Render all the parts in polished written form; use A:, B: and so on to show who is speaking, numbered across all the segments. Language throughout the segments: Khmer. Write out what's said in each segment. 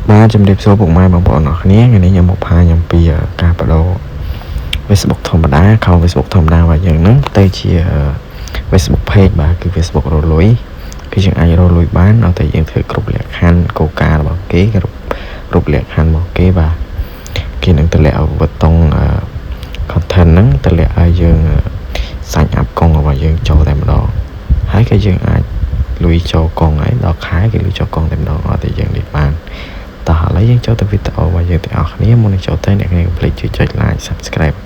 A: ba chấm đẹp số bụng mai bằng bọn nó nhé ngày nay nhầm một hai nhầm bì cả bà đồ Facebook thầm đá không Facebook thầm đá và dần nó tay chia Facebook page bà cứ Facebook rồi lối cái chuyện ai rồi lối bán ở tại diện thử group lệ khăn câu ca bảo kế cái group lệ khăn bảo kế bà khi nâng tự lệ vật tông content nắng tự lệ ai dương sanh áp con và dương cho thêm đó hãy cái dương ai lùi cho con ấy đó khái cái lùi cho con thêm đó ở tại dương địa bàn ta lấy những cho tôi video và giờ thì ở này muốn cho tới này này pleaseជួយចុច like subscribe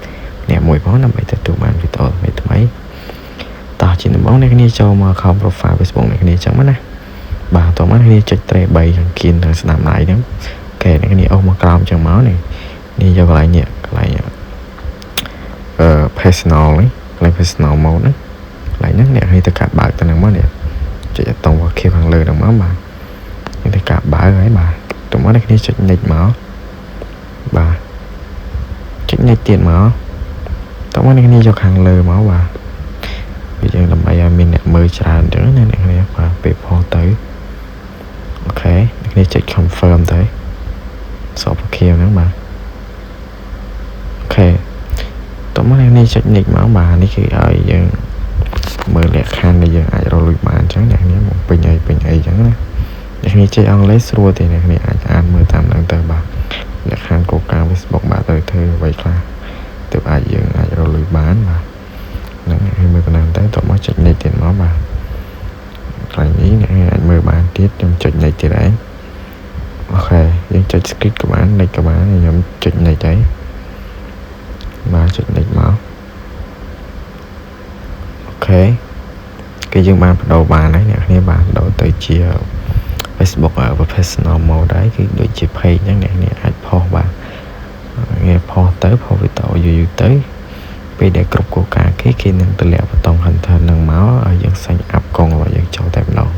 A: អ្នកមួយផងដើម្បីទទួលបានវីដេអូថ្មីៗតោះជាដំបូងអ្នកគ្នាចូលមកខម profile Facebook អ្នកគ្នាអញ្ចឹងណាបាទតោះមកអ្នកគ្នាចុចត្រេ3ខាងគៀនខាងស្ដាំដៃហ្នឹងអូខេអ្នកគ្នាអូសមកក្រោមអញ្ចឹងមកនេះយកកន្លែងនេះកន្លែងpersonal នេះកន្លែង personal mode ហ្នឹងកន្លែងហ្នឹងអ្នកគ្នាទៅកាត់បើកទៅហ្នឹងមកនេះចុចតង់វាខៀវខាងលើហ្នឹងមកបាទនេះទៅកាត់បើកហើយបាទតោះមកអ្នកគ្នាចុច next មកបាទចុច next ទៀតមកតោះមកអ្នកគ្នាយកខាងលើមកបាទវាយើងដើម្បីឲ្យមានអ្នកមើលច្រើនអញ្ចឹងណាអ្នកគ្នាបាទពេលផុសទៅអូខេអ្នកគ្នាចុច confirm ទៅសពខៀវហ្នឹងបាទអូខេតោះមកអ្នកគ្នាចុច next មកបាទនេះគឺឲ្យយើងមើលលក្ខខណ្ឌដែលយើងអាចរកលុយបានអញ្ចឹងអ្នកគ្នាមកពេញអីអញ្ចឹងណាអ្នកគ្នាចេះអង់គ្លេសស្រួលទេអ្នកគ្នាអាចអានមើលតាមហ្នឹងទៅបាទលក្ខខណ្ឌកូកា Facebook បាទទៅធ្វើអ្វីខ្លះទើបយើងអាចរកលុយបានបាទហ្នឹងឲ្យមើលប៉ុណ្ណឹងទៅតោះមកចុច next ទៀតមកបាទកន្លែងនេះអ្នកអាចមើលបានទៀតខ្ញុំចុច next ទៀតឯងអូខេយើងចុច skip ក៏បាន next ក៏បានខ្ញុំចុច next ទៅបាទចុច next មកអូខេគេយើងបានបដូរបានហើយអ្នកគ្នាបានបដូរទៅជា Facebook professional mode ដែរគឺដូចជា page អញ្ចឹងអ្នកគ្នាអាចផុសបាទគេផុសទៅផុសវីដេអូយូរទៅពេលដែលគ្រប់គោលការណ៍គេនឹងតម្លាក់បន្ត content នឹងមកឲ្យយើងសាញ់អាប់កងរបស់យើងចូលតែម្ដង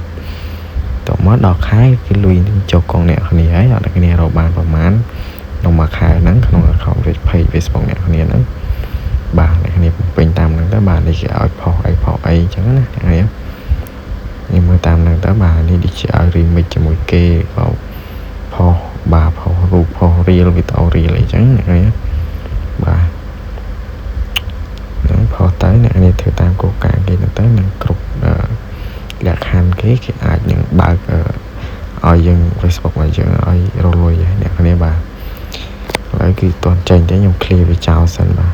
A: តមកដល់ខែគឺលុយនឹងចូលកងអ្នកគ្នាហើយអ្នកគ្នារកបានប្រហែលក្នុងមួយខែហ្នឹងក្នុង account page Facebook អ្នកគ្នាហ្នឹងបាទអ្នកគ្នាពេញតាមហ្នឹងទៅបាទនេះគេឲ្យផុសអីអញ្ចឹងណាអ្នកគ្នានេះមើលតាមហ្នឹងទៅបាទនេះដូចជាឲ្យ remix ជាមួយគេផុសបាទផុសរូបផុស reel វីដេអូ reel អីចឹងអ្នកគ្នាបាទនឹងផុសទៅអ្នកគ្នាធ្វើតាមគោលការណ៍គេទៅនឹងគ្រប់លក្ខខណ្ឌគេអាចនឹងបើកឲ្យយើង Facebook មកយើងឲ្យរលួយអ្នកគ្នាបាទឥឡូវគឺតន់ចេញទេខ្ញុំ clear វាចោលសិនបាទ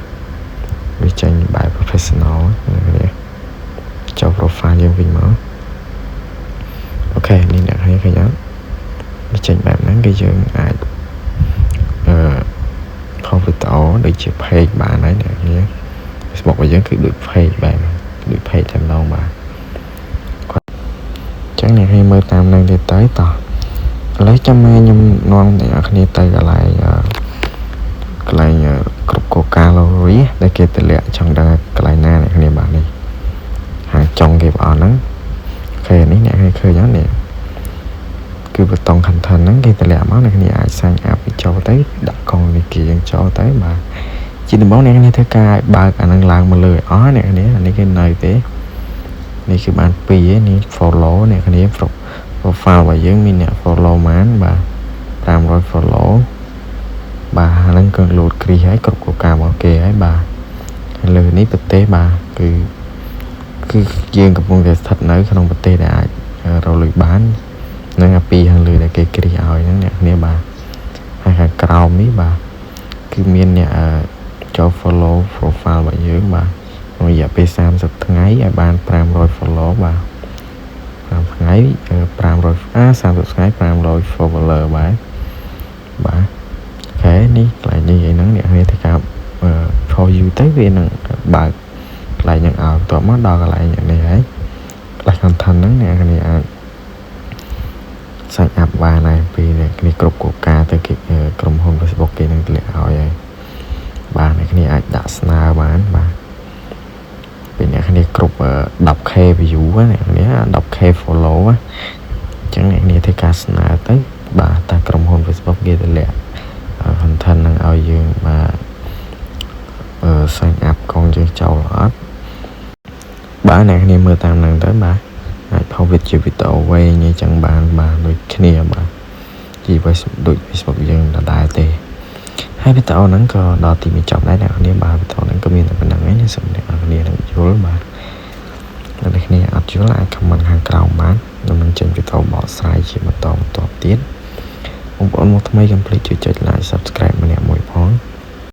A: វាចេញបែប professional អ្នកគ្នាចូល profile យើងវិញមកអូខេនេះអ្នកគ្នាឃើញអត់វាចេញបែបហ្នឹងគឺយើងអាចផុសវីដេអូដូចជា page បានហើយអ្នកគ្នា Facebook របស់យើងគឺដូច page បែបដូច page តែម្ដងបាទអញ្ចឹងអ្នកគ្នាមើលតាមហ្នឹងទៅតោះឥឡូវចាំខ្ញុំនាំអ្នកគ្នាទៅកន្លែងគ្រប់គោលការណ៍ lottery ដែលគេតម្លាក់ចង់ដឹងកន្លែងណាអ្នកគ្នាបាទនេះហាងចុងគេបងហ្នឹងអូខេនេះអ្នកគ្នាឃើញអត់នេះគឺបតង់ content ហ្នឹងគេតម្លាក់មកអ្នកគ្នាអាចសាញ់អាប់ចូលទៅដាក់កងនេះគេយើងចូលទៅបាទជាដំបូងអ្នកគ្នាធ្វើការឲ្យបើកអាហ្នឹងឡើងមកលើអស់អ្នកគ្នាអានេះគេនៅទេនេះគឺបាន2ឯនេះ follow អ្នកគ្នា profile របស់យើងមានអ្នក follow បានបាទ500 follow បាទហ្នឹងគឺ load គ្រីហើយគ្រប់គោលការណ៍របស់គេហើយបាទលើនេះប្រទេសបាទគឺយើងកំពុងតែស្ថិតនៅក្នុងប្រទេសដែលអាចរកលុយបាននឹងអាពីខាងលើដែលគេគ្រីឲ្យហ្នឹងអ្នកគ្នាបាទហើយខាងក្រោមនេះបាទគឺមានអ្នកចូល follow profile របស់យើងបាទក្នុងរយៈពេល30ថ្ងៃឲ្យបាន500 follow បាទ5ថ្ងៃ500 30ថ្ងៃ500 follower បាទអូខេនេះកន្លែងនេះឯហ្នឹងអ្នកគ្នាធ្វើការផុស you ទៅវានឹងបើកកន្លែងហ្នឹងឲ្យបន្ទាប់មកដល់កន្លែងនេះហើយកន្លែង content ហ្នឹងអ្នកគ្នាអាចសាញ់អាប់បានហើយពីអ្នកគ្នាគ្រប់គោលការណ៍ទៅគេក្រុមហ៊ុន Facebook គេនឹងតម្លាក់ឲ្យហើយបាទអ្នកគ្នាអាចដាក់ស្នើបានបាទពេលអ្នកគ្នាគ្រប់ 10k view អ្នកគ្នា 10k follow អញ្ចឹងអ្នកគ្នាធ្វើការស្នើទៅបាទតែក្រុមហ៊ុន Facebook គេតម្លាក់ content ហ្នឹងឲ្យយើងបាទsign up កងយើងចូលអត់បាទអ្នកគ្នាមើលតាមហ្នឹងទៅបាទអាចផុសវីដេអូវែងអញ្ចឹងបានបាទដូចគ្នាបាទ chỉ với đội Facebook យើងដដែលទេហើយវីដេអូហ្នឹងក៏ដល់ទីបញ្ចប់ដែរអ្នកនាងបាទវីដេអូហ្នឹងក៏មានតែប៉ុណ្្នឹងឯងសូមអ្នកនាងនឹងយល់បាទអ្នកនាងអត់យល់អាច comment ខាងក្រោមបានខ្ញុំនឹងចេញវីដេអូបកស្រាយជាបន្តទៀតបងប្អូនមកថ្មីកុំភ្លេចជួយចុច like subscribe ម្នាក់មួយផង